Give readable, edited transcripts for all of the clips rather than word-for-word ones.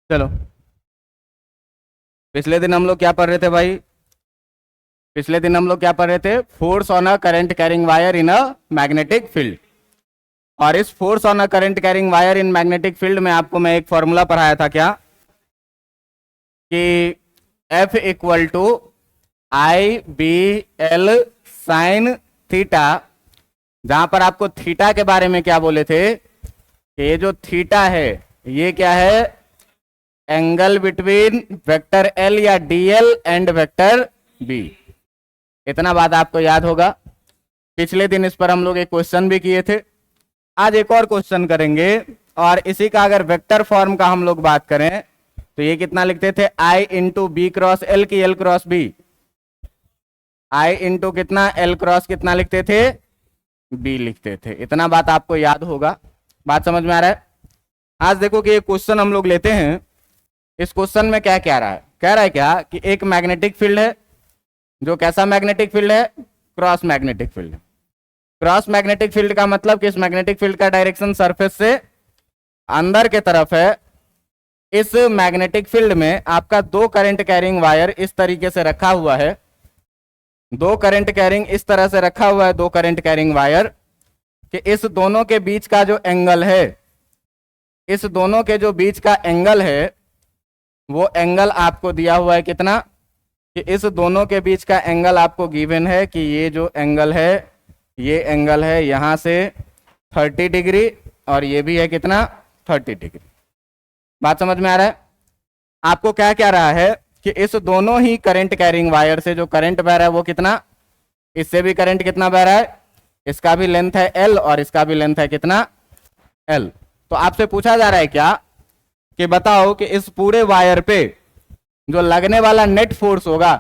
चलो, पिछले दिन हम लोग क्या पढ़ रहे थे भाई? पिछले दिन हम लोग क्या पढ़ रहे थे? Force on a current carrying wire in a magnetic field. और इस force on a current carrying wire in magnetic field में आपको मैं एक फॉर्मूला पढ़ाया था क्या, कि F equal to I B L sine theta. जहां पर आपको थीटा के बारे में क्या बोले थे कि ये जो थीटा है ये क्या है? एंगल बिटवीन वेक्टर एल या डीएल एंड वेक्टर बी। इतना बात आपको याद होगा। पिछले दिन इस पर हम लोग एक क्वेश्चन भी किए थे। आज एक और क्वेश्चन करेंगे, और इसी का अगर वेक्टर फॉर्म का हम लोग बात करें तो ये कितना लिखते थे? आई इंटू बी क्रॉस एल की एल क्रॉस बी। आई इंटू कितना? एल क्रॉस कितना लिखते थे? बी लिखते थे। इतना बात आपको याद होगा। बात समझ में आ रहा है? आज देखो कि ये क्वेश्चन हम लोग लेते हैं। इस क्वेश्चन में क्या कह रहा है? कह रहा है क्या कि एक मैग्नेटिक फील्ड है, जो कैसा मैग्नेटिक फील्ड है? Cross magnetic field. Cross magnetic field का मतलब कि इस मैग्नेटिक फील्ड का डायरेक्शन सरफेस से अंदर के तरफ है। इस मैग्नेटिक फील्ड में आपका दो करंट कैरिंग वायर इस तरीके से रखा हुआ है। दो करंट कैरिंग इस तरह से रखा हुआ है, दो करंट कैरिंग वायर, कि इस दोनों के बीच का जो एंगल है, इस दोनों के जो बीच का एंगल है वो एंगल आपको दिया हुआ है कितना? कि इस दोनों के बीच का एंगल आपको गिवन है कि ये जो एंगल है, ये एंगल है यहां से 30 डिग्री, और ये भी है कितना? 30 डिग्री। बात समझ में आ रहा है? आपको क्या कह रहा है कि इस दोनों ही करंट कैरिंग वायर से जो करंट बह रहा है वो कितना? इससे भी करंट कितना बह रहा है? इसका भी लेंथ है एल और इसका भी लेंथ है कितना? एल। तो आपसे पूछा जा रहा है क्या कि बताओ कि इस पूरे वायर पे जो लगने वाला नेट फोर्स होगा,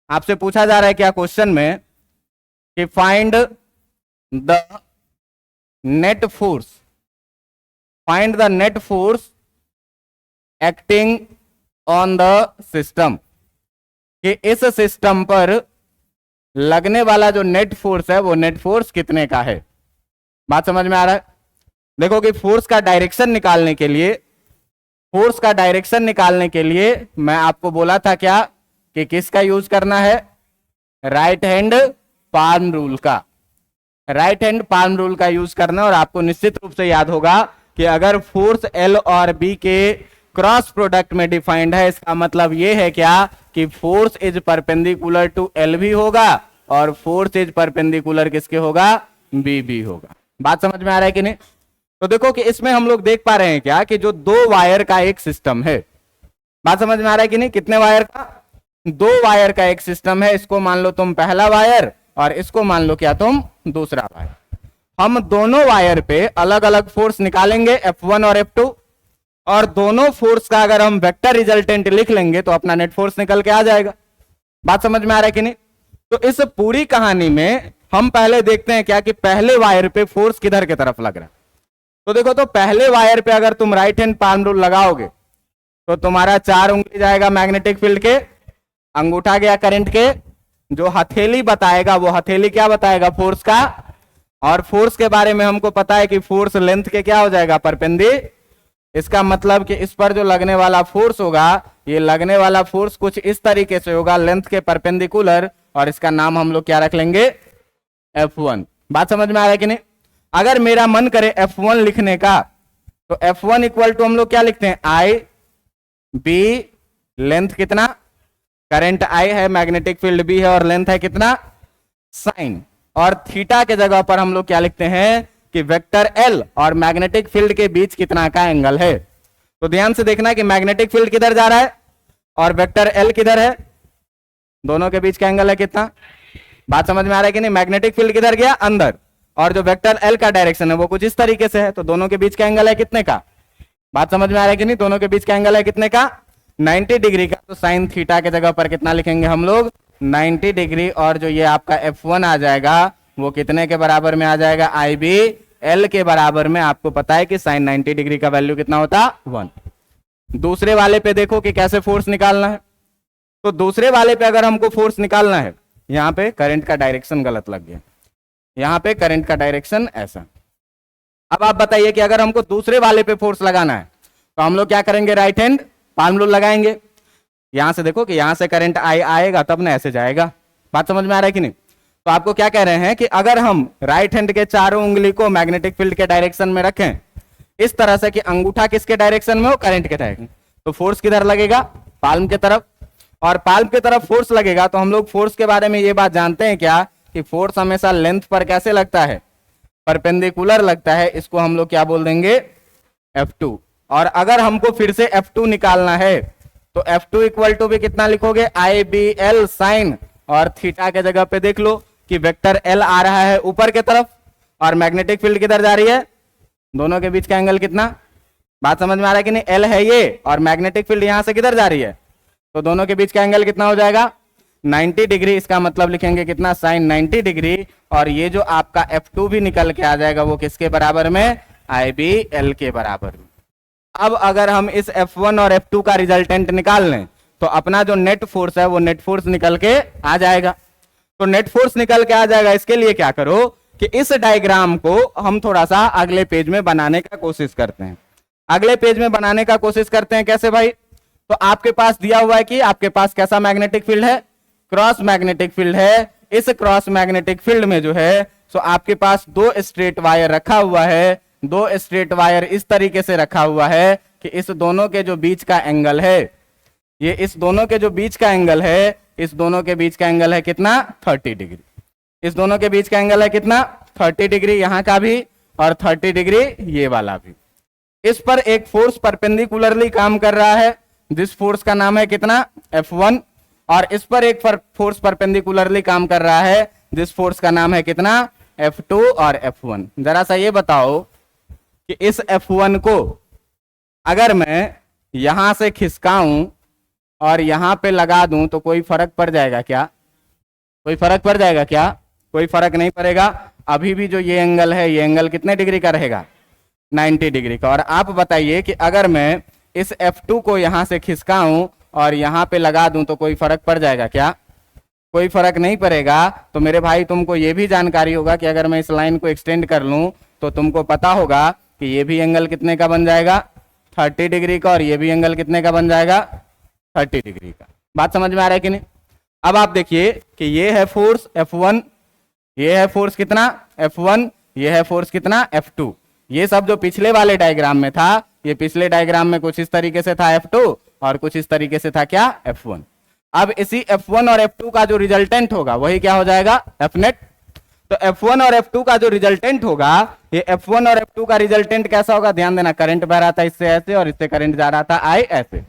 आपसे पूछा जा रहा है क्या क्वेश्चन में कि find the net force, find the net force acting on the system, कि इस सिस्टम पर लगने वाला जो नेट फोर्स है वो नेट फोर्स कितने का है। बात समझ में आ रहा है? देखो कि फोर्स का डायरेक्शन निकालने के लिए, फोर्स का डायरेक्शन निकालने के लिए मैं आपको बोला था क्या कि किसका यूज करना है? राइट हैंड पाल्म रूल का। राइट हैंड पाल्म रूल का यूज करना। और आपको निश्चित रूप से याद होगा कि अगर फोर्स एल और बी के क्रॉस प्रोडक्ट में डिफाइंड है, इसका मतलब यह है क्या कि force is perpendicular to L भी होगा और फोर्स इज परपेंडिकुलर किसके होगा? बी भी होगा। बात समझ में आ रहा है कि नहीं? तो देखो कि इसमें हम लोग देख पा रहे हैं क्या कि जो दो वायर का एक सिस्टम है। बात समझ में आ रहा है कि नहीं? कितने वायर का? दो वायर का एक सिस्टम है। इसको मान लो तुम पहला वायर और इसको मान लो क्या तुम दूसरा वायर। हम दोनों वायर पे अलग अलग फोर्स निकालेंगे, F1 और F2, और दोनों फोर्स का अगर हम वेक्टर रिजल्टेंट लिख लेंगे तो अपना नेट फोर्स निकल के आ जाएगा। बात समझ में आ रहा है कि नहीं? तो इस पूरी कहानी में हम पहले देखते हैं क्या कि पहले वायर पे फोर्स किधर की तरफ लग रहा है। तो देखो, तो पहले वायर पे अगर तुम राइट हैंड पाल्म रूल लगाओगे तो तुम्हारा 4 उंगली जाएगा मैग्नेटिक फील्ड के, अंगूठा गया करंट के, जो हथेली बताएगा वो हथेली क्या बताएगा? फोर्स का। और फोर्स के बारे में हमको पता है कि फोर्स लेंथ के क्या हो जाएगा? परपेंडिकुलर। इसका मतलब कि इस पर जो लगने वाला फोर्स होगा, ये लगने वाला फोर्स कुछ इस तरीके से होगा, लेंथ के परपेंडिकुलर, और इसका नाम हम लोग क्या रख लेंगे? F1। बात समझ में आ रहा है कि नहीं? अगर मेरा मन करे F1 लिखने का तो F1 इक्वल टू हम लोग क्या लिखते हैं? आई बी, लेंथ कितना? करंट I है, मैग्नेटिक फील्ड B है, और लेंथ है कितना? साइन। और थीटा के जगह पर हम लोग क्या लिखते हैं कि वेक्टर L और मैग्नेटिक फील्ड के बीच कितना का एंगल है। तो ध्यान से देखना कि मैग्नेटिक फील्ड किधर जा रहा है और वेक्टर L किधर है, दोनों के बीच का एंगल है कितना। बात समझ में आ रहा है कि नहीं? मैग्नेटिक फील्ड किधर गया? अंदर, और जो वेक्टर L का डायरेक्शन है वो कुछ इस तरीके से है, तो दोनों के बीच का एंगल है कितने का? बात समझ में आ रहा है कि नहीं? दोनों के बीच का एंगल है कितने का? 90 डिग्री का। तो साइन थीटा के जगह पर कितना लिखेंगे हम लोग? 90 डिग्री। और जो ये आपका F1 आ जाएगा वो कितने के बराबर में आ जाएगा? आई बी एल के बराबर में। आपको पता है कि साइन 90 डिग्री का वैल्यू कितना होता? 1। दूसरे वाले पे देखो कि कैसे फोर्स निकालना है। तो दूसरे वाले पे अगर हमको फोर्स निकालना है, यहां पे करंट का डायरेक्शन गलत लग गया, यहां पे करंट का डायरेक्शन ऐसा। अब आप बताइए कि अगर हमको दूसरे वाले पे फोर्स लगाना है तो हम लोग क्या करेंगे, राइट हैंड पाल्म रूल लगाएंगे। यहां से देखो कि यहां से करंट आएगा तब ना ऐसे जाएगा। बात समझ में आ रहा है कि नहीं? तो आपको क्या कह रहे हैं कि अगर हम राइट हैंड के चारों उंगली को मैग्नेटिक फील्ड के डायरेक्शन में रखें इस तरह से कि अंगूठा किसके डायरेक्शन में हो, करंट के डायरेक्शन, तो फोर्स किधर लगेगा, पाल्म की तरफ। और पाल्म की तरफ फोर्स लगेगा तो हम लोग फोर्स के बारे में ये बात जानते हैं क्या कि फोर्स हमेशा लेंथ पर कैसे लगता है, परपेंडिकुलर लगता है। इसको हम लोग क्या बोल देंगे, F2। और अगर हमको फिर से F2 निकालना है तो F2 इक्वल टू भी कितना लिखोगे, IBL साइन, और थीटा के जगह पे देख लो कि वेक्टर L आ रहा है ऊपर के तरफ और मैग्नेटिक फील्ड किधर जा रही है, दोनों के बीच का एंगल कितना, बात समझ में आ रहा है कि नहीं? L है ये और मैग्नेटिक फील्ड यहां से किधर जा रही है, तो दोनों के बीच का एंगल कितना हो जाएगा, 90 डिग्री। इसका मतलब लिखेंगे कितना, साइन 90 डिग्री। और ये जो आपका F2 भी निकल के आ जाएगा वो किसके बराबर में, IBL के बराबर में। अब अगर हम इस F1 और F2 का रिजल्टेंट निकाल लें तो अपना जो नेट फोर्स है वो नेट फोर्स निकल के आ जाएगा। तो नेट फोर्स निकल के आ जाएगा, इसके लिए क्या करो कि इस डायग्राम को हम थोड़ा सा अगले पेज में बनाने का कोशिश करते हैं। अगले पेज में बनाने का कोशिश करते हैं कैसे भाई, तो आपके पास दिया हुआ है कि आपके पास कैसा मैग्नेटिक फील्ड है, क्रॉस मैग्नेटिक फील्ड है। इस क्रॉस मैग्नेटिक फील्ड में जो है सो आपके पास दो स्ट्रेट वायर रखा हुआ है, दो स्ट्रेट वायर इस तरीके से रखा हुआ है कि इस दोनों के जो बीच का एंगल है, ये इस दोनों के जो बीच का एंगल है, इस दोनों के बीच का एंगल है कितना, 30 डिग्री। इस दोनों के बीच का एंगल है कितना, 30 डिग्री, यहां का भी और 30 डिग्री ये वाला भी। इस पर एक फोर्स परपेंडिकुलरली काम कर रहा है जिस फोर्स का नाम है कितना, F1। और इस पर एक फोर्स परपेंडिकुलरली काम कर रहा है जिस फोर्स का नाम है कितना, F2 और F1। जरा सा ये बताओ कि इस F1 को अगर मैं यहां से खिसकाऊं और यहां पे लगा दूं तो कोई फर्क पड़ जाएगा क्या, कोई फर्क पड़ जाएगा क्या, कोई फर्क नहीं पड़ेगा। अभी भी जो ये एंगल है ये एंगल कितने डिग्री का रहेगा, 90 डिग्री का। और आप बताइए कि अगर मैं इस F2 को यहां से खिसकाऊं और यहां पे लगा दूं तो कोई फर्क पड़ जाएगा क्या, कोई फर्क नहीं पड़ेगा। तो मेरे भाई तुमको ये भी जानकारी होगा कि अगर मैं इस लाइन को एक्सटेंड कर लूं तो तुमको पता होगा कि ये भी एंगल कितने का बन जाएगा, 30 डिग्री का, और ये भी एंगल कितने का बन जाएगा, 30 डिग्री का। बात समझ में आ रहा है कि नहीं? अब आप देखिए कि ये है फोर्स F1, ये है फोर्स कितना, F1, ये है फोर्स कितना, F2। ये सब जो पिछले वाले डायग्राम में था, ये पिछले डायग्राम में कुछ इस तरीके से था F2 और कुछ इस तरीके से था क्या, F1। अब इसी F1 और F2 का जो रिजल्टेंट होगा वही क्या हो जाएगा, Fnet। तो F1 और F2 का जो रिजल्टेंट होगा, ये F1 और F2 का रिजल्टेंट कैसा होगा, ध्यान देना, करंट बह रहा था इससे ऐसे और इससे करंट जा रहा था I ऐसे।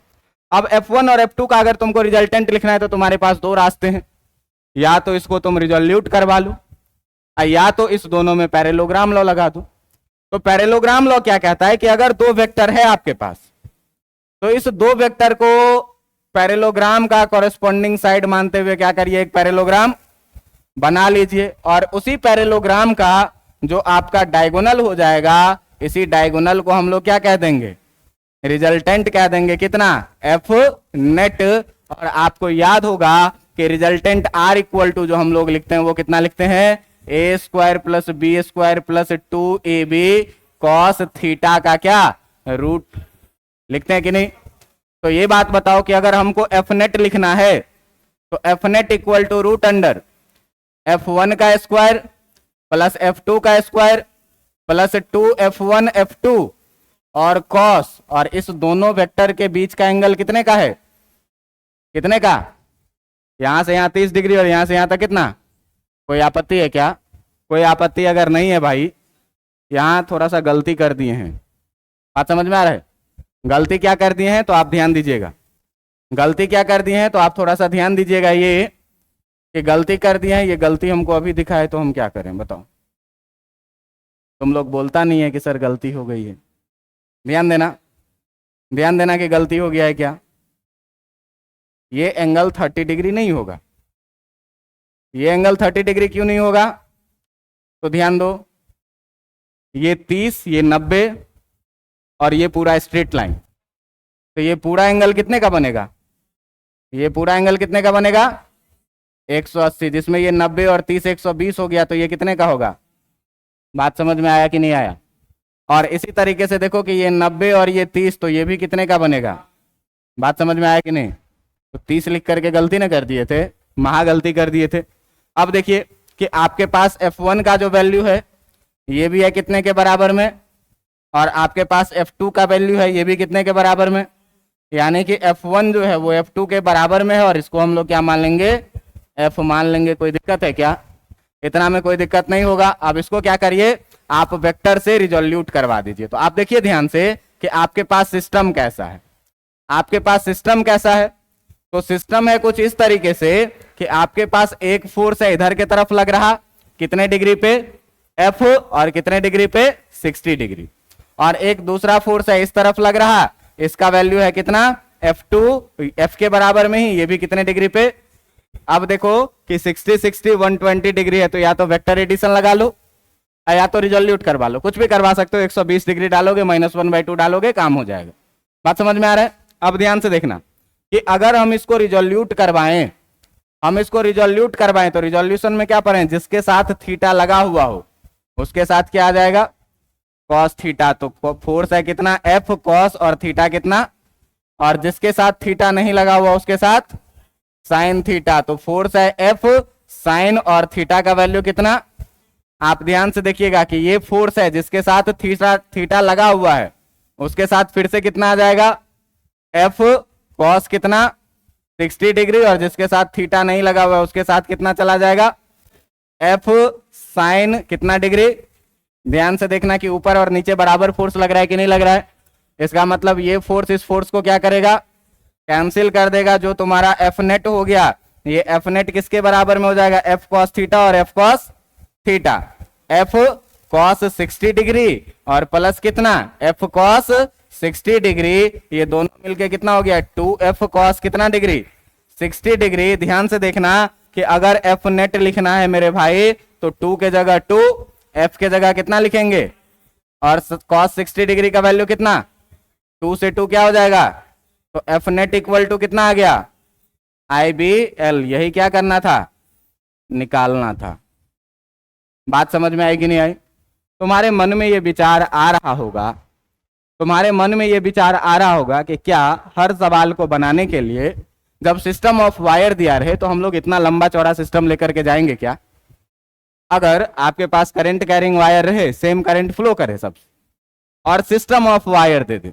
अब F1 और F2 का अगर तुमको रिजल्टेंट लिखना है तो तुम्हारे पास दो रास्ते हैं, या तो इसको तुम रिजोल्यूट करवा लो या तो इस दोनों में पैरेललोग्राम लॉ लगा दो। तो पैरेललोग्राम लॉ क्या कहता है कि अगर दो वेक्टर है आपके पास तो इस दो वेक्टर को पैरेललोग्राम का कॉरेस्पॉन्डिंग साइड मानते हुए क्या करिए, एक पैरेललोग्राम बना लीजिए। और उसी पैरेललोग्राम का जो आपका डायगोनल हो जाएगा, इसी डायगोनल को हम लोग क्या कह देंगे, रिजल्टेंट कह देंगे कितना, F नेट। और आपको याद होगा कि रिजल्टेंट R इक्वल टू जो हम लोग लिखते हैं वो कितना लिखते हैं, A square plus B square plus 2AB cos theta का क्या रूट लिखते हैं कि नहीं। तो ये बात बताओ कि अगर हमको F नेट लिखना है तो F net equal to root under F1 का स्क्वायर प्लस F2 का स्क्वायर प्लस 2F1 F2 और कॉस, और इस दोनों वेक्टर के बीच का एंगल कितने का है, कितने का, यहां से यहां 30 डिग्री और यहां से यहां तक कितना। कोई आपत्ति है क्या, कोई आपत्ति अगर नहीं है भाई, यहां थोड़ा सा गलती कर दिए हैं, बात समझ में आ रहा है, गलती क्या कर दिए हैं तो आप ध्यान दीजिएगा, गलती क्या कर दिए हैं तो आप थोड़ा सा ध्यान दीजिएगा। ये कि गलती कर दिए हैं, ये गलती हमको अभी दिखा है तो हम क्या करें बताओ। तुम लोग बोलता नहीं है कि सर गलती हो गई है, ध्यान देना, ध्यान देना कि गलती हो गया है क्या। ये एंगल 30 डिग्री नहीं होगा, ये एंगल 30 डिग्री क्यों नहीं होगा, तो ध्यान दो, ये 30, ये 90 और ये पूरा स्ट्रेट लाइन, तो ये पूरा एंगल कितने का बनेगा, ये पूरा एंगल कितने का बनेगा, 180, जिसमें ये 90 और 30 120 हो गया, तो ये कितने का होगा। बात समझ में आया कि नहीं आया, और इसी तरीके से देखो कि ये 90 और ये 30, तो ये भी कितने का बनेगा? बात समझ में आया कि नहीं? तो 30 लिख करके गलती ना कर दिए थे, महा गलती कर दिए थे। अब देखिए कि आपके पास F1 का जो वैल्यू है ये भी है कितने के बराबर में, और आपके पास F2 का वैल्यू है ये भी कितने के बराबर में, यानी कि F1 जो है वो F2 के बराबर में है, और इसको हम लोग क्या मान लेंगे? F मान लेंगे। कोई दिक्कत है क्या? इतना में कोई दिक्कत नहीं होगा। अब इसको क्या करिए, आप वेक्टर से रिजोल्यूट करवा दीजिए। तो आप देखिए ध्यान से कि आपके पास सिस्टम कैसा है। आपके पास सिस्टम कैसा है? तो सिस्टम है कुछ इस तरीके से कि आपके पास एक फोर्स है इधर के तरफ लग रहा, कितने डिग्री पे? F, और कितने डिग्री पे? 60 डिग्री। और एक दूसरा फोर्स है इस तरफ लग रहा, इसका वैल्यू है कितना? F2, F के बराबर में ही, ये भी कितने डिग्री पे? अब देखो कि 60 60 120 डिग्री है, तो या तो वेक्टर एडिशन लगा लो या तो रिजोल्यूट करवा लो, कुछ भी करवा सकते हो। 120 डिग्री डालोगे, -1/2 डालोगे, काम हो जाएगा। बात समझ में आ रहा है? अब ध्यान से देखना कि अगर हम इसको रिजोल्यूट करवाएं, तो रिजोल्यूशन में क्या पढ़ें? जिसके साथ थीटा लगा हुआ हो उसके साथ क्या आ जाएगा? Cos theta. तो फोर्स है कितना? F कॉस, और थीटा कितना? और जिसके साथ थीटा नहीं लगा हुआ उसके साथ साइन थीटा। तो फोर्स है F साइन, और थीटा का वैल्यू कितना? आप ध्यान से देखिएगा कि ये फोर्स है जिसके साथ थीटा लगा हुआ है, उसके साथ फिर से कितना आ जाएगा? F कॉस कितना? 60 डिग्री, और जिसके साथ थीटा नहीं लगा हुआ है उसके साथ कितना चला जाएगा? F साइन कितना डिग्री? ध्यान से देखना कि ऊपर और नीचे बराबर फोर्स लग रहा है कि नहीं लग रहा है। इसका मतलब ये फोर्स इस फोर्स को क्या करेगा? कैंसिल कर देगा। जो तुम्हारा F नेट हो गया, ये F नेट किसके बराबर में हो जाएगा? F कॉस थीटा और F cos theta. F cos 60 degree और प्लस कितना? F कॉस 60 डिग्री, ये दोनों मिलके कितना हो गया? 2F कॉस कितना डिग्री? 60 डिग्री। ध्यान से देखना कि अगर F नेट लिखना है मेरे भाई तो 2 के जगह 2, F के जगह कितना लिखेंगे? और कॉस 60 डिग्री का वैल्यू कितना? 2 से 2 क्या हो जाएगा? तो F नेट इक्वल टू कितना आ गया? IBL। यही क्या करना था? निकालना था। बात समझ में आई कि नहीं आई? तुम्हारे मन में ये विचार आ रहा होगा, कि क्या हर सवाल को बनाने के लिए जब सिस्टम ऑफ वायर दिया रहे तो हम लोग इतना लंबा चौड़ा सिस्टम लेकर के जाएंगे क्या? अगर आपके पास करंट कैरिंग वायर रहे, सेम करंट फ्लो करे सब, और सिस्टम ऑफ वायर दे दे,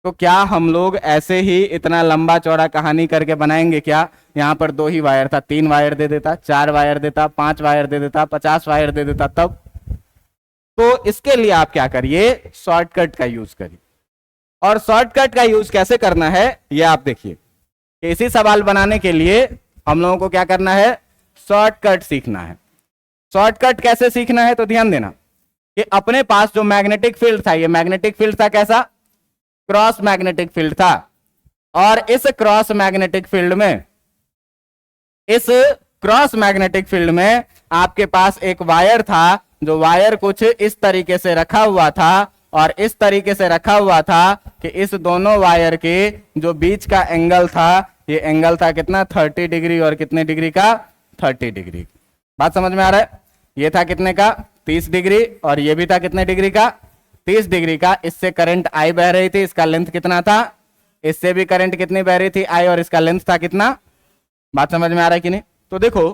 तो क्या हम लोग ऐसे ही इतना लंबा चौड़ा कहानी करके बनाएंगे क्या? यहां पर 2 ही वायर था, 3 वायर दे देता, 4 वायर देता, 5 वायर दे देता, 50 वायर दे देता तब? तो इसके लिए आप क्या करिए? शॉर्टकट का यूज करिए। और शॉर्टकट का यूज कैसे करना है ये आप देखिए। इसी सवाल बनाने के लिए हम लोगों को क्या करना है? शॉर्टकट सीखना है। शॉर्टकट कैसे सीखना है? तो ध्यान देना कि अपने पास जो मैग्नेटिक फील्ड था, ये मैग्नेटिक फील्ड था कैसा? क्रॉस मैग्नेटिक फील्ड था। और इस क्रॉस मैग्नेटिक फील्ड में आपके पास एक वायर था, जो वायर कुछ इस तरीके से रखा हुआ था, और इस तरीके से रखा हुआ था कि इस दोनों वायर के जो बीच का एंगल था, ये एंगल था कितना? 30 डिग्री। और कितने डिग्री का? 30 डिग्री। बात समझ में आ रहा है? ये था कितने का? 30 डिग्री। और ये भी था कितने डिग्री का? 30 डिग्री का। इससे करंट I बह रही थी, इसका लेंथ कितना था? इससे भी करंट कितनी बह रही थी? I, और इसका लेंथ था कितना? बात समझ में आ रहा है कि नहीं? तो देखो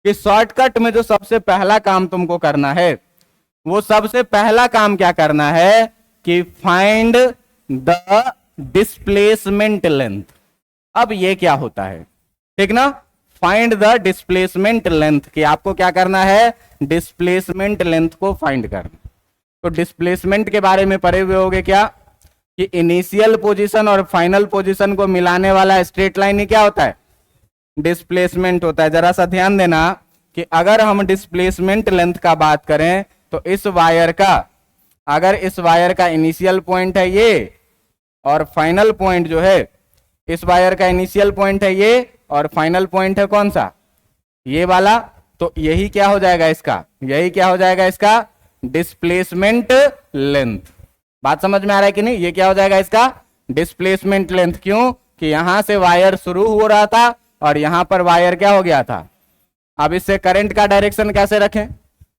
कि शॉर्टकट में जो सबसे पहला काम तुमको करना है, वो सबसे पहला काम क्या करना है कि फाइंड द डिस्प्लेसमेंट लेंथ। अब ये क्या होता है? ठीक ना? फाइंड द डिस्प्लेसमेंट लेंथ, कि आपको क्या करना है? डिस्प्लेसमेंट लेंथ को फाइंड करना। तो डिस्प्लेसमेंट के बारे में पढ़े हुए होगे क्या? कि इनिशियल पोजीशन और फाइनल पोजीशन को मिलाने वाला स्ट्रेट लाइन ही क्या होता है? डिस्प्लेसमेंट होता है। जरा सा ध्यान देना कि अगर हम डिस्प्लेसमेंट लेंथ का बात करें तो इस वायर का, अगर इस वायर का इनिशियल पॉइंट है ये, और फाइनल पॉइंट जो है, इस वायर का इनिशियल पॉइंट है ये और फाइनल पॉइंट है कौन सा? ये वाला। तो यही क्या हो जाएगा इसका? यही क्या हो जाएगा इसका? Displacement length. बात समझ में आ रहा है कि नहीं? ये क्या हो जाएगा इसका? Displacement length. क्यों? कि यहां से वायर शुरू हो रहा था और यहां पर वायर क्या हो गया था। अब इससे करंट का डायरेक्शन कैसे रखें?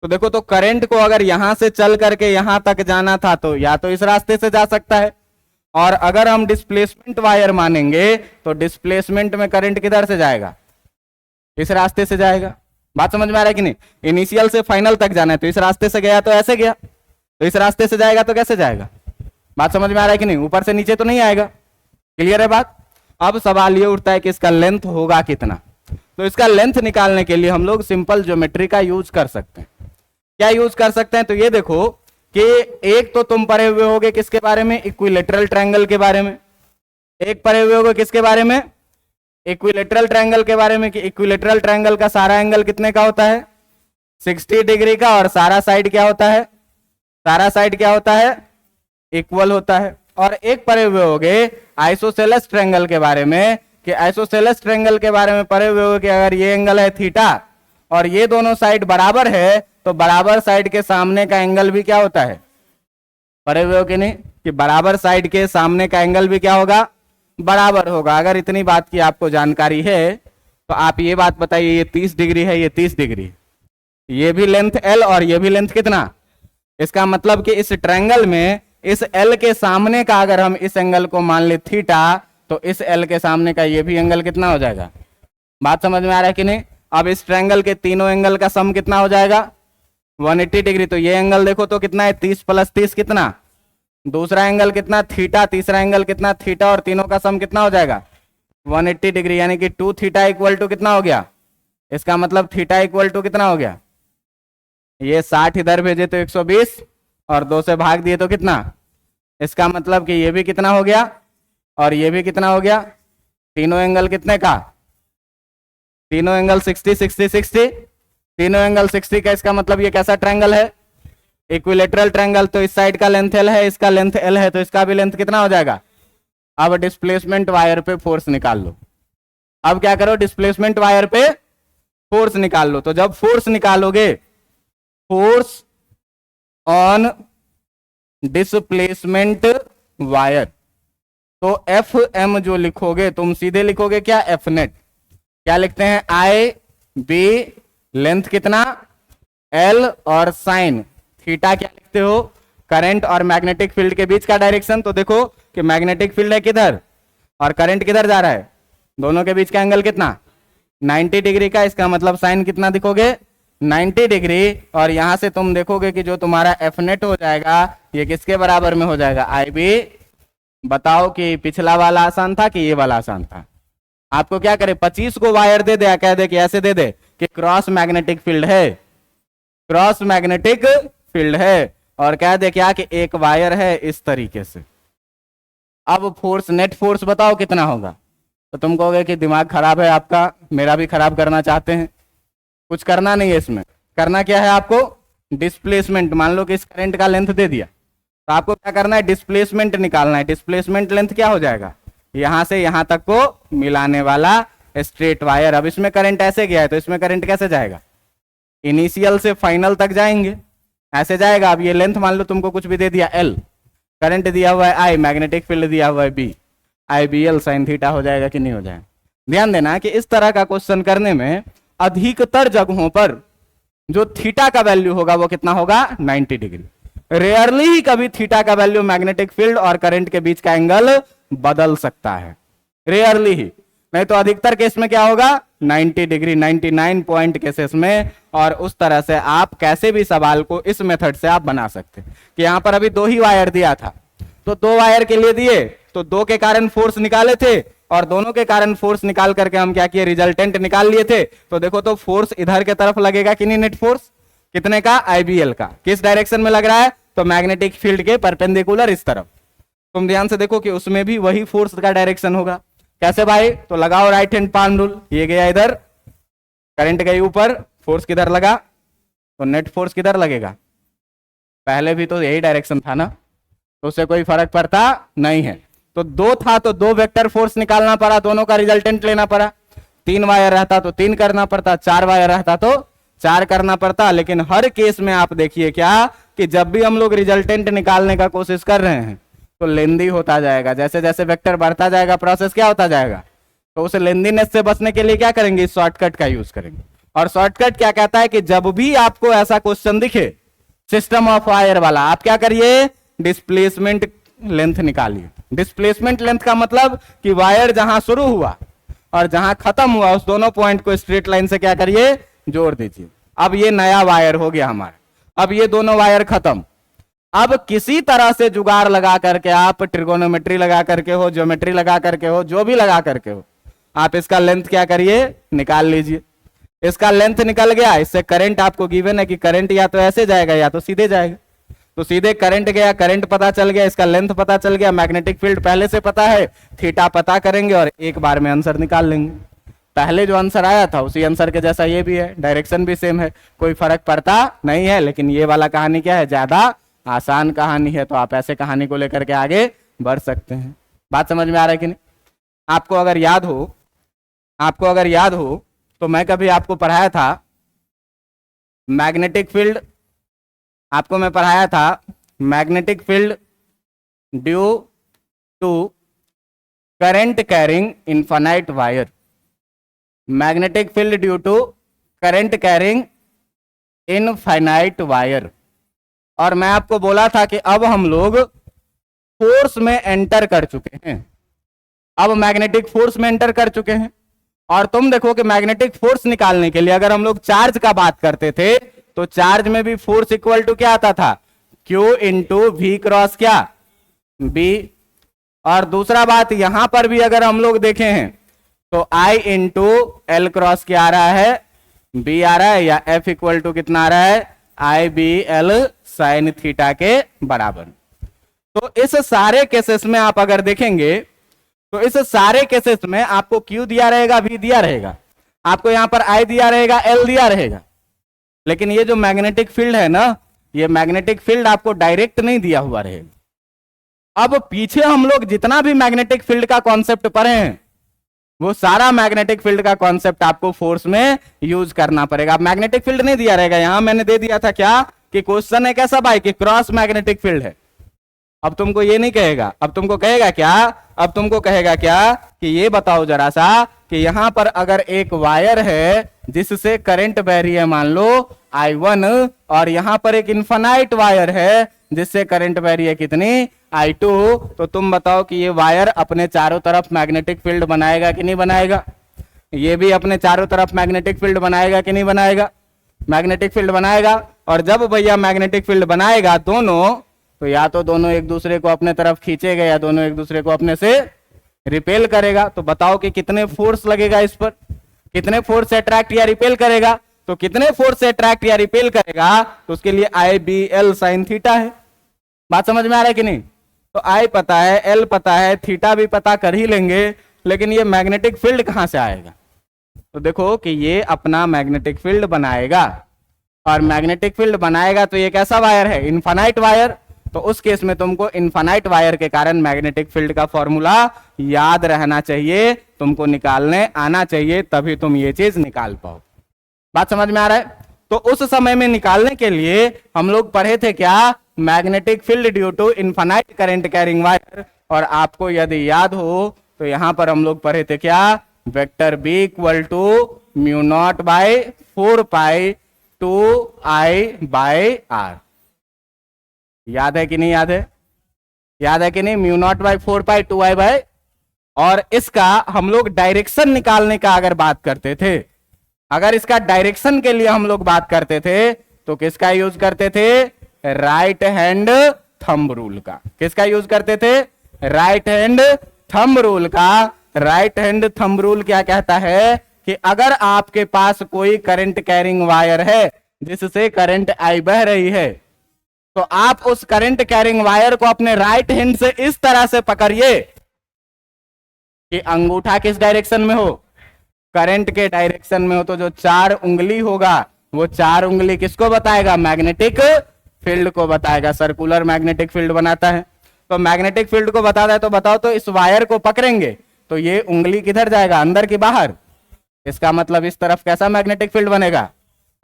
तो देखो, तो करंट को अगर यहां से चल करके यहां तक जाना था तो या तो इस रास्ते से जा सकता है, और अगर हम डिस्प्लेसमेंट वायर मानेंगे तो डिस्प्लेसमेंट में करंट किधर से जाएगा, इस रास्ते से जाएगा। बात समझ में आ रहा है कि नहीं? इनिशियल से फाइनल तक जाना है तो इस रास्ते से गया तो ऐसे गया, तो इस रास्ते से जाएगा तो कैसे जाएगा? बात समझ में आ रहा है कि नहीं? ऊपर से नीचे तो नहीं आएगा। क्लियर है बात? अब सवाल ये उठता है कि इसका लेंथ होगा कितना। तो इसका लेंथ निकालने के लिए हम लोग सिंपल ज्योमेट्री का यूज कर सकते हैं। क्या यूज कर सकते हैं? तो ये देखो कि एक तो तुम पढ़े हुए होगे किसके बारे में, इक्विलेटरल ट्रायंगल के बारे में। एक पढ़े हुए होगे किसके बारे में, इक्विलेटरल ट्रायंगल के बारे में, कि इक्विलेटरल ट्रायंगल का सारा एंगल कितने का होता है, 60 डिग्री का, और सारा साइड क्या होता है, सारा साइड क्या होता है, इक्वल होता है। और एक पढ़े हुए होगे आइसोसेलेस ट्रायंगल के बारे में, कि आइसोसेलेस ट्रायंगल के बारे में पढ़े हुए होगे कि अगर ये एंगल है थीटा और ये दोनों साइड बराबर है तो बराबर साइड के सामने का एंगल भी क्या होता है, पढ़े हुए हो कि नहीं, कि बराबर साइड के सामने का एंगल भी क्या होगा, बराबर होगा। अगर इतनी बात की आपको जानकारी है तो आप ये बात बताइए, ये 30 डिग्री है, ये 30 डिग्री, ये भी लेंथ L और ये भी लेंथ कितना, इसका मतलब कि इस ट्रायंगल में इस L के सामने का अगर हम इस एंगल को मान ले थीटा तो इस L के सामने का ये भी एंगल कितना हो जाएगा। बात समझ में आ रहा है कि नहीं? अब इस ट्रायंगल के तीनों एंगल का सम कितना हो जाएगा, 180 डिग्री। तो ये एंगल देखो तो कितना है, 30 + 30 कितना, दूसरा एंगल कितना थीटा, तीसरा एंगल कितना थीटा, और तीनों का सम कितना हो जाएगा 180 डिग्री, यानी कि 2 थीटा इक्वल टू कितना हो गया, इसका मतलब थीटा इक्वल टू कितना हो गया, ये 60 इधर भेजे तो 120 और 2 से भाग दिए तो कितना, इसका मतलब कि ये भी कितना हो गया और ये भी कितना हो गया, तीनों एंगल कितने का, तीनों एंगल 60 60 60, तीनों एंगल 60 का, इसका मतलब ये कैसा ट्रायंगल है, इक्विलेटरल ट्रायंगल। तो इस साइड का लेंथ L है, इसका लेंथ L है, तो इसका भी लेंथ कितना हो जाएगा। अब डिस्प्लेसमेंट वायर पे फोर्स निकाल लो। अब क्या करो, डिस्प्लेसमेंट वायर पे फोर्स निकाल लो। तो जब फोर्स निकालोगे, फोर्स ऑन डिस्प्लेसमेंट वायर, तो FM जो लिखोगे तुम सीधे लिखोगे क्या, F नेट। क्या लिखते हैं, IB लेंथ कितना L और साइन थीटा क्या लिखते हो, करंट और मैग्नेटिक फील्ड के बीच का डायरेक्शन। तो देखो कि मैग्नेटिक फील्ड है किधर और करंट किधर जा रहा है, दोनों के बीच का एंगल कितना 90 डिग्री का, इसका मतलब साइन कितना दिखोगे 90 डिग्री। और यहां से तुम देखोगे कि जो तुम्हारा F नेट हो जाएगा ये किसके बराबर में हो जाएगा, IB। बताओ कि पिछला वाला आसान था कि ये वाला आसान था। आपको क्या करे, 25 को वायर दे दे, कह दे कि ऐसे दे दे कि क्रॉस मैग्नेटिक फील्ड है, क्रॉस मैग्नेटिक फील्ड है, और कह दे क्या कि एक वायर है इस तरीके से। अब फोर्स, नेट फोर्स बताओ कितना होगा। तो तुम कहोगे कि दिमाग खराब है आपका, मेरा भी खराब करना चाहते हैं। कुछ करना नहीं है इसमें, करना क्या है आपको, डिस्प्लेसमेंट। मान लो कि इस करंट का लेंथ दे दिया तो आपको क्या करना है, डिस्प्लेसमेंट निकालना है। डिस्प्लेसमेंट लेंथ क्या हो जाएगा, यहां से यहां तक को मिलाने वाला स्ट्रेट वायर। अब इसमें करंट ऐसे गया है तो इसमें करंट कैसे जाएगा, इनिशियल से फाइनल तक जाएंगे, ऐसे जाएगा। अब ये लेंथ मान लो तुमको कुछ भी दे दिया L, करंट दिया हुआ है I, मैग्नेटिक फील्ड दिया हुआ है B, IBL साइन थीटा हो जाएगा कि नहीं हो जाएगा। ध्यान देना कि इस तरह का क्वेश्चन करने में अधिकतर जगहों पर जो थीटा का वैल्यू होगा वो कितना होगा 90 डिग्री। रेयरली ही कभी थीटा का वैल्यू मैग्नेटिक फील्ड और करंट के बीच का एंगल बदल सकता है, रेयरली ही। नहीं तो अधिकतर केस में क्या होगा 90 डिग्री, 99 पॉइंट केसेस में। और उस तरह से आप कैसे भी सवाल को इस मेथड से आप बना सकते हैं कि यहां पर अभी 2 ही वायर दिया था तो 2 वायर के लिए दिए तो 2 के कारण फोर्स निकाले थे और दोनों के कारण फोर्स निकाल करके हम क्या किए, रिजल्टेंट निकाल लिए थे। तो देखो तो फोर्स इधर के तरफ लगेगा कि नहीं, नेट फोर्स कितने का, IBL का। किस डायरेक्शन में लग रहा है, तो मैग्नेटिक फील्ड के परपेंडिकुलर इस तरफ। तुम ध्यान से देखो कि उसमें भी वही फोर्स का डायरेक्शन होगा। कैसे भाई, तो लगाओ राइट हैंड पाम रूल, ये गया इधर, करंट गई ऊपर, फोर्स किधर लगा, तो नेट फोर्स किधर लगेगा, पहले भी तो यही डायरेक्शन था ना, तो उससे कोई फर्क पड़ता नहीं है। तो 2 था तो 2 वेक्टर फोर्स निकालना पड़ा, दोनों का रिजल्टेंट लेना पड़ा। 3 वायर रहता तो 3 करना पड़ता, 4 वायर रहता तो 4 करना पड़ता। लेकिन हर केस में आप देखिए क्या कि जब भी हम लोग रिजल्टेंट निकालने का कोशिश कर रहे हैं तो लेंदी होता जाएगा, जैसे जैसे वेक्टर बढ़ता जाएगा प्रोसेस क्या होता जाएगा। तो उस लेंदीनेस से बचने के लिए क्या करेंगे, इस शॉर्टकट का यूज करेंगे। और शॉर्टकट क्या कहता है कि जब भी आपको ऐसा क्वेश्चन दिखे सिस्टम ऑफ वायर वाला, आप क्या करिए, डिस्प्लेसमेंट लेंथ निकालिए। डिस्प्लेसमेंट लेंथ का मतलब कि वायर जहां शुरू हुआ और जहां खत्म हुआ उस दोनों पॉइंट को स्ट्रेट लाइन से क्या करिए, जोड़ दीजिए। अब ये नया वायर हो गया हमारा, अब ये दोनों वायर खत्म। अब किसी तरह से जुगाड़ लगा करके, आप ट्रिगोनोमेट्री लगा करके हो, ज्योमेट्री लगा करके हो, जो भी लगा करके हो, आप इसका लेंथ क्या करिए, निकाल लीजिए। इसका लेंथ निकल गया, इससे करंट आपको गिवन है कि करंट या तो ऐसे जाएगा या तो सीधे जाएगा। तो सीधे करंट गया, करंट पता चल गया, इसका लेंथ पता चल गया, मैग्नेटिक फील्ड पहले से पता है, थीटा पता करेंगे और एक बार में आंसर निकाल लेंगे। पहले जो आंसर आया था उसी आंसर के जैसा ये भी है, डायरेक्शन भी सेम है, कोई फर्क पड़ता नहीं है। लेकिन ये वाला कहानी क्या है, ज्यादा आसान कहानी है, तो आप ऐसे कहानी को लेकर के आगे बढ़ सकते हैं। बात समझ में आ रहा है कि नहीं? आपको अगर याद हो तो मैं कभी आपको पढ़ाया था मैग्नेटिक फील्ड, आपको मैं पढ़ाया था magnetic field due to current carrying infinite wire. Magnetic field due to current carrying infinite wire. और मैं आपको बोला था कि अब हम लोग फोर्स में एंटर कर चुके हैं, अब मैग्नेटिक फोर्स में एंटर कर चुके हैं। और तुम देखो कि मैग्नेटिक फोर्स निकालने के लिए अगर हम लोग चार्ज का बात करते थे तो चार्ज में भी फोर्स इक्वल टू क्या आता था, Q इंटू वी क्रॉस क्या, B। और दूसरा बात यहां पर भी अगर हम लोग देखे हैं तो I इंटू एल क्रॉस क्या आ रहा है, B आ रहा है, या F इक्वल टू कितना आ रहा है, आई बी एल साइन थीटा के बराबर। तो इस सारे केसेस में आप अगर देखेंगे तो इस सारे केसेस में आपको Q दिया रहेगा, V दिया रहेगा, आपको यहां पर I दिया रहेगा, L दिया रहेगा। लेकिन ये जो मैग्नेटिक फील्ड है ना, ये मैग्नेटिक फील्ड आपको डायरेक्ट नहीं दिया हुआ रहेगा। अब पीछे हम लोग जितना भी मैग्नेटिक फील्ड का कॉन्सेप्ट पढ़े हैं वो सारा मैग्नेटिक फील्ड का कॉन्सेप्ट आपको फोर्स में यूज करना पड़ेगा। अब मैग्नेटिक फील्ड नहीं दिया रहेगा, यहां मैंने दे दिया था क्या कि क्वेश्चन है कैसा भाई कि क्रॉस मैग्नेटिक फील्ड है। अब तुमको ये नहीं कहेगा, अब तुमको कहेगा क्या, अब तुमको कहेगा क्या कि ये बताओ जरा सा कि यहां पर अगर एक वायर है जिससे करंट बह रही है मान लो I1, और यहां पर एक इनफाइनाइट वायर है जिससे करंट बह रही है कितनी, I2, तो तुम बताओ कि ये वायर अपने चारों तरफ मैग्नेटिक फील्ड बनाएगा कि नहीं बनाएगा? ये भी अपने चारों तरफ मैग्नेटिक फील्ड बनाएगा कि नहीं बनाएगा? मैग्नेटिक फील्ड बनाएगा। और जब भैया मैग्नेटिक फील्ड बनाएगा दोनों, तो या तो दोनों एक दूसरे को अपने तरफ खींचेगा या दोनों एक दूसरे को अपने से रिपेल करेगा। तो बताओ कि कितने फोर्स लगेगा इस पर, कितने फोर्स से अट्रैक्ट या रिपेल करेगा? तो कितने फोर्स से अट्रैक्ट या रिपेल करेगा तो उसके लिए आई बी एल साइन थीटा है। बात समझ में आ रहा है कि नहीं? तो आई पता है, एल पता है, थीटा भी पता कर ही लेंगे, लेकिन ये मैग्नेटिक फील्ड कहां से आएगा? तो देखो कि ये अपना मैग्नेटिक फील्ड बनाएगा, और मैग्नेटिक फील्ड बनाएगा तो ये कैसा वायर है, इनफाइनाइट वायर। तो उस केस में तुमको इनफाइनाइट वायर के कारण मैग्नेटिक फील्ड का फॉर्मूला याद रहना चाहिए, तुमको निकालने आना चाहिए, तभी तुम ये चीज निकाल पाओ। बात समझ में आ रहा है? तो उस समय में निकालने के लिए हम लोग पढ़े थे क्या, magnetic field due to infinite current carrying wire. और आपको यदि याद हो तो यहां पर हम लोग पढ़े थे क्या, vector B equal to mu naught by 4 pi 2 I R। याद है कि नहीं याद है? याद है कि नहीं? Mu naught by 4 pi 2I। और इसका हम लोग डायरेक्शन निकालने का अगर बात करते थे, अगर इसका डायरेक्शन के लिए हम लोग बात करते थे तो किसका यूज करते थे, राइट हैंड थंब रूल का। किसका यूज करते थे, राइट हैंड थंब रूल का। राइट हैंड थंब रूल क्या कहता है कि अगर आपके पास कोई करंट कैरिंग वायर है जिससे करंट आई बह रही है, तो आप उस करंट कैरिंग वायर को अपने राइट हैंड से इस तरह से पकड़िए कि अंगूठा किस डायरेक्शन में हो, करंट के डायरेक्शन में हो। तो जो 4 उंगली होगा वो 4 उंगली किसको बताएगा, मैग्नेटिक फील्ड को बताएगा। सर्कुलर मैग्नेटिक फील्ड बनाता है। तो मैग्नेटिक फील्ड को बताता है, तो बताओ तो इस वायर को पकड़ेंगे तो ये उंगली किधर जाएगा, अंदर की बाहर? इसका मतलब इस तरफ कैसा मैग्नेटिक फील्ड बनेगा।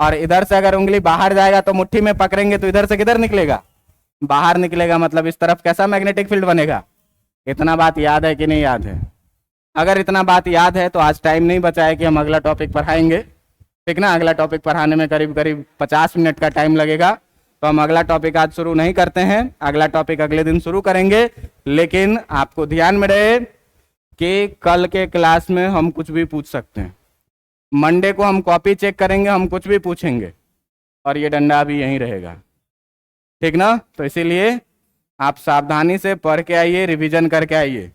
और इधर से अगर उंगली बाहर जाएगा तो मुट्ठी में पकड़ेंगे तो इधर से किधर निकलेगा, बाहर निकलेगा। मतलब इस तरफ कैसा मैग्नेटिक फील्ड बनेगा। इतना बात याद है कि नहीं याद है? अगर इतना बात याद है तो आज टाइम नहीं बचा है कि हम अगला टॉपिक पढ़ाएंगे। ठीक ना। अगला टॉपिक पढ़ाने में करीब करीब 50 मिनट का टाइम लगेगा, तो हम अगला टॉपिक आज शुरू नहीं करते हैं, अगला टॉपिक अगले दिन शुरू करेंगे। लेकिन आपको ध्यान में रहे कि कल के क्लास में हम कुछ भी पूछ सकते हैं। मंडे को हम कॉपी चेक करेंगे, हम कुछ भी पूछेंगे और ये डंडा भी यहीं रहेगा, ठीक ना। तो इसीलिए आप सावधानी से पढ़ के आइए, रिवीजन करके आइए,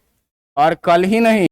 और कल ही नहीं